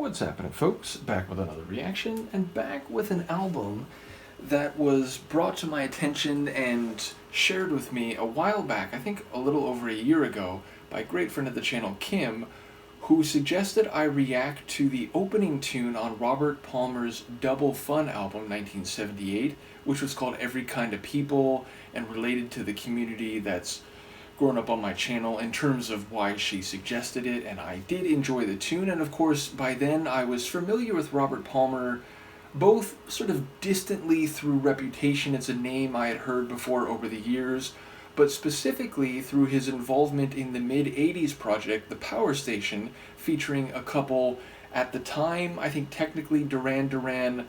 What's happening, folks? Back with another reaction, and back with an album that was brought to my attention and shared with me a while back, I think a little over a year ago, by a great friend of the channel, Kim, who suggested I react to the opening tune on Robert Palmer's Double Fun album, 1978, which was called Every Kind of People, and related to the community that's grown up on my channel in terms of why she suggested it, and I did enjoy the tune. And of course, by then I was familiar with Robert Palmer, both sort of distantly through reputation. It's a name I had heard before over the years, but specifically through his involvement in the mid-80s project, The Power Station, featuring a couple, at the time, I think technically Duran Duran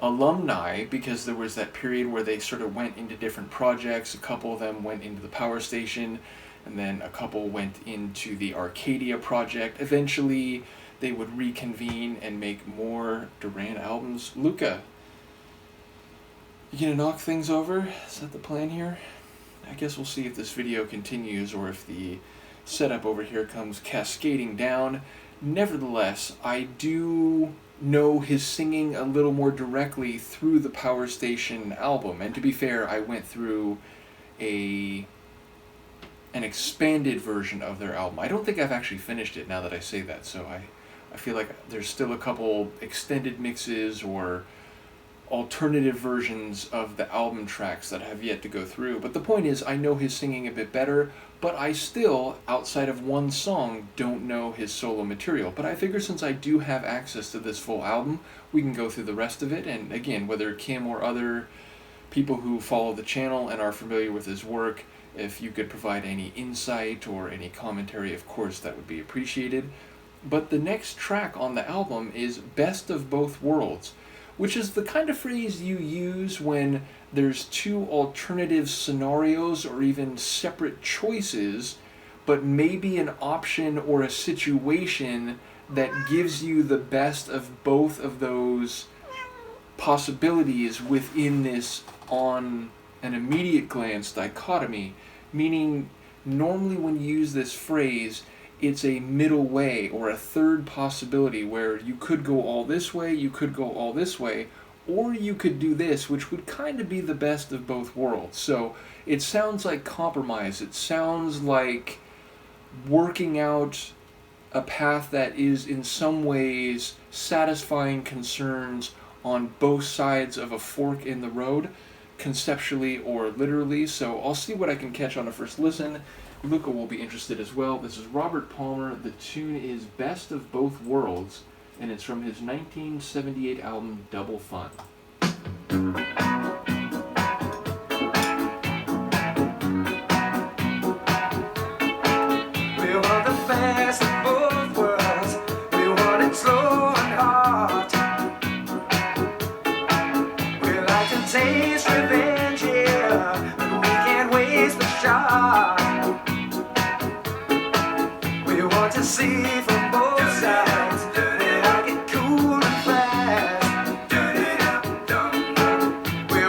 alumni, because there was that period where they sort of went into different projects. A couple of them went into the Power Station, and then a couple went into the Arcadia project. Eventually they would reconvene and make more Duran albums. Luca, you gonna knock things over? Is that the plan here? I guess we'll see if this video continues or if the setup over here comes cascading down. Nevertheless, I do know his singing a little more directly through the Power Station album, and to be fair, I went through an expanded version of their album. I don't think I've actually finished it now that I say that, so I feel like there's still a couple extended mixes or alternative versions of the album tracks that I have yet to go through. But the point is, I know his singing a bit better, but I still, outside of one song, don't know his solo material. But I figure since I do have access to this full album, we can go through the rest of it. And again, whether Kim or other people who follow the channel and are familiar with his work, if you could provide any insight or any commentary, of course, that would be appreciated. But the next track on the album is Best of Both Worlds, which is the kind of phrase you use when there's two alternative scenarios or even separate choices, but maybe an option or a situation that gives you the best of both of those possibilities within this on an immediate glance dichotomy. Meaning, normally when you use this phrase, it's a middle way or a third possibility where you could go all this way, you could go all this way, or you could do this, which would kind of be the best of both worlds. So it sounds like compromise. It sounds like working out a path that is in some ways satisfying concerns on both sides of a fork in the road, conceptually or literally. So I'll see what I can catch on a first listen. Luca will be interested as well. This is Robert Palmer. The tune is Best of Both Worlds, and it's from his 1978 album, Double Fun. We want the best of both worlds. We want it slow and hard. We like to taste revenge here, but we can't waste the shot. We want to see from both sides. We like it cool and fast. We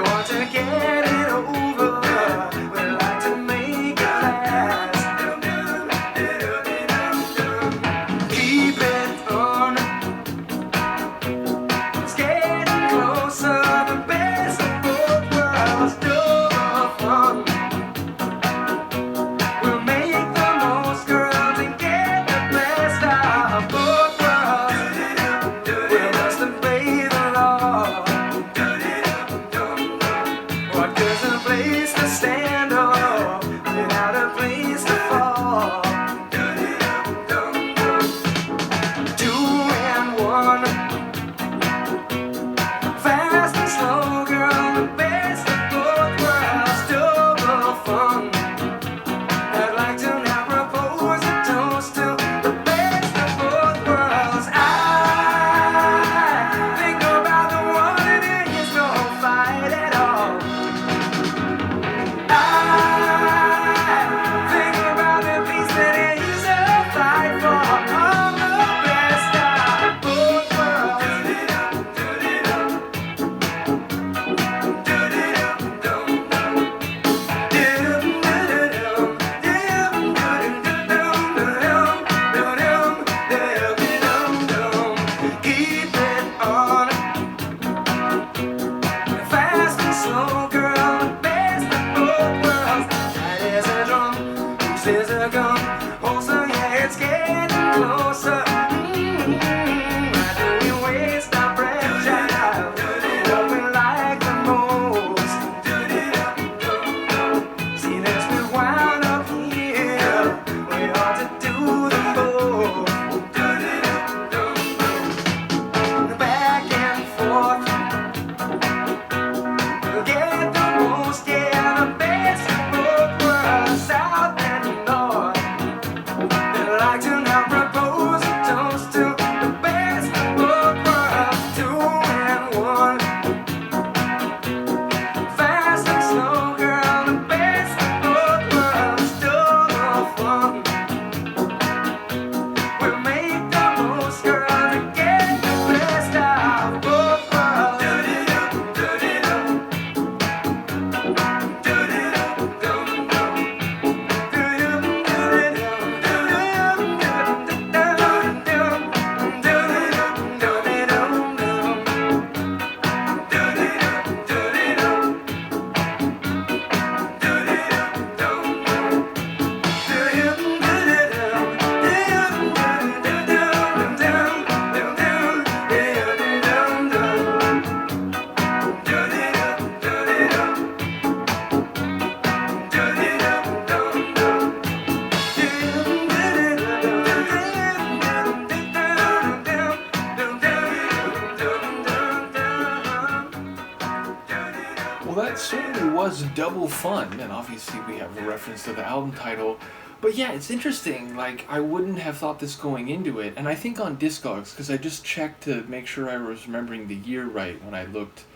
it certainly was double fun, and obviously we have a reference to the album title. But yeah, it's interesting, like, I wouldn't have thought this going into it, and I think on Discogs, because I just checked to make sure I was remembering the year right when I looked,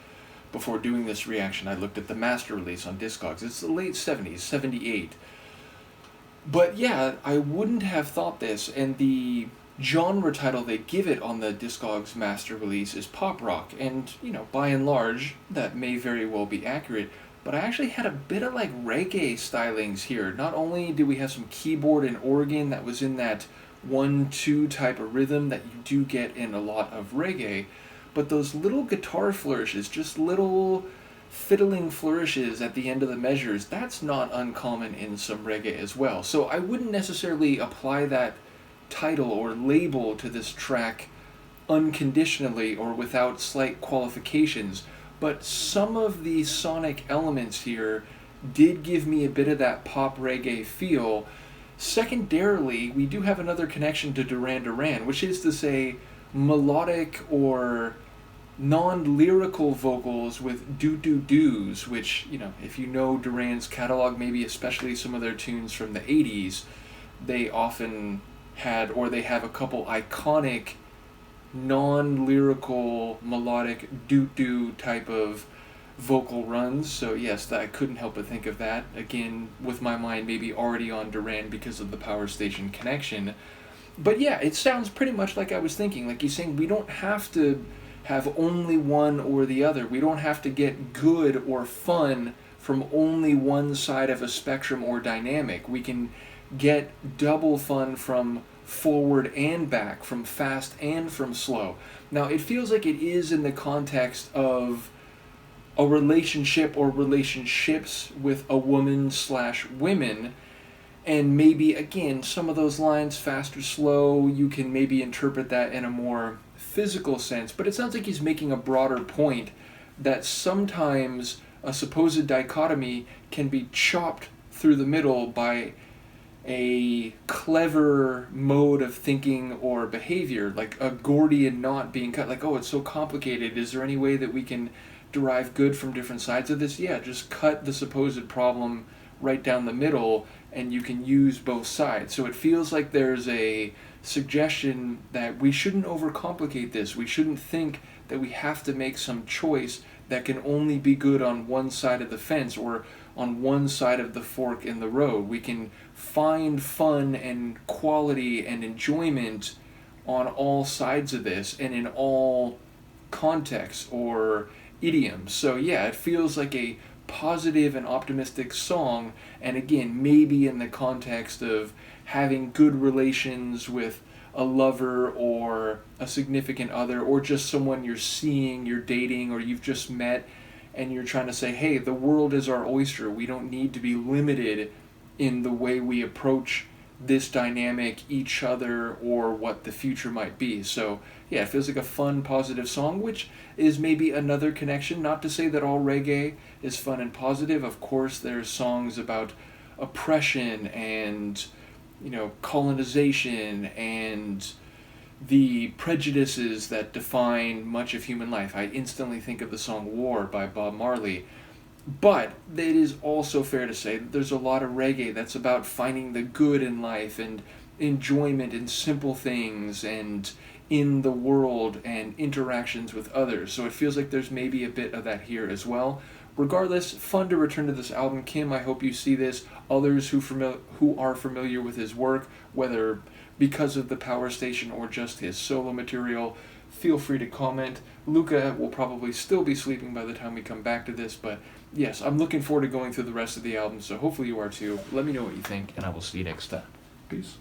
before doing this reaction, I looked at the master release on Discogs. It's the late 70s, 78. But yeah, I wouldn't have thought this, and the genre title they give it on the Discogs master release is pop rock, and, you know, by and large, that may very well be accurate, but I actually had a bit of, like, reggae stylings here. Not only do we have some keyboard and organ that was in that 1-2 type of rhythm that you do get in a lot of reggae, but those little guitar flourishes, just little fiddling flourishes at the end of the measures, that's not uncommon in some reggae as well. So I wouldn't necessarily apply that title or label to this track unconditionally or without slight qualifications, but some of the sonic elements here did give me a bit of that pop reggae feel. Secondarily, we do have another connection to Duran Duran, which is to say melodic or non-lyrical vocals with do-do-dos, which, you know, if you know Duran's catalog, maybe especially some of their tunes from the 80s, they often had, or they have a couple iconic non-lyrical melodic do-do type of vocal runs. So yes, that I couldn't help but think of that, again with my mind maybe already on Duran because of the Power Station connection. But yeah, it sounds pretty much like I was thinking. Like he's saying, we don't have to have only one or the other. We don't have to get good or fun from only one side of a spectrum or dynamic. We can get double fun from forward and back, from fast and from slow. Now, it feels like it is in the context of a relationship or relationships with a woman/women, and maybe, again, some of those lines, fast or slow, you can maybe interpret that in a more physical sense, but it sounds like he's making a broader point that sometimes a supposed dichotomy can be chopped through the middle by a clever mode of thinking or behavior, like a Gordian knot being cut, like, oh, it's so complicated, is there any way that we can derive good from different sides of this? Yeah, just cut the supposed problem right down the middle and you can use both sides. So it feels like there's a suggestion that we shouldn't overcomplicate this. We shouldn't think that we have to make some choice that can only be good on one side of the fence or on one side of the fork in the road. We can find fun and quality and enjoyment on all sides of this and in all contexts or idioms. So yeah, it feels like a positive and optimistic song, and again, maybe in the context of having good relations with a lover or a significant other or just someone you're seeing, you're dating, or you've just met, and you're trying to say, hey, the world is our oyster. We don't need to be limited in the way we approach this dynamic, each other, or what the future might be. So yeah, it feels like a fun, positive song, which is maybe another connection. Not to say that all reggae is fun and positive. Of course, there's songs about oppression and, you know, colonization and the prejudices that define much of human life. I instantly think of the song War by Bob Marley. But it is also fair to say that there's a lot of reggae that's about finding the good in life and enjoyment in simple things and in the world and interactions with others. So it feels like there's maybe a bit of that here as well. Regardless, fun to return to this album. Kim, I hope you see this. Others who are familiar with his work, whether because of the Power Station or just his solo material, feel free to comment. Luca will probably still be sleeping by the time we come back to this, but yes, I'm looking forward to going through the rest of the album, so hopefully you are too. Let me know what you think, and I will see you next time. Peace.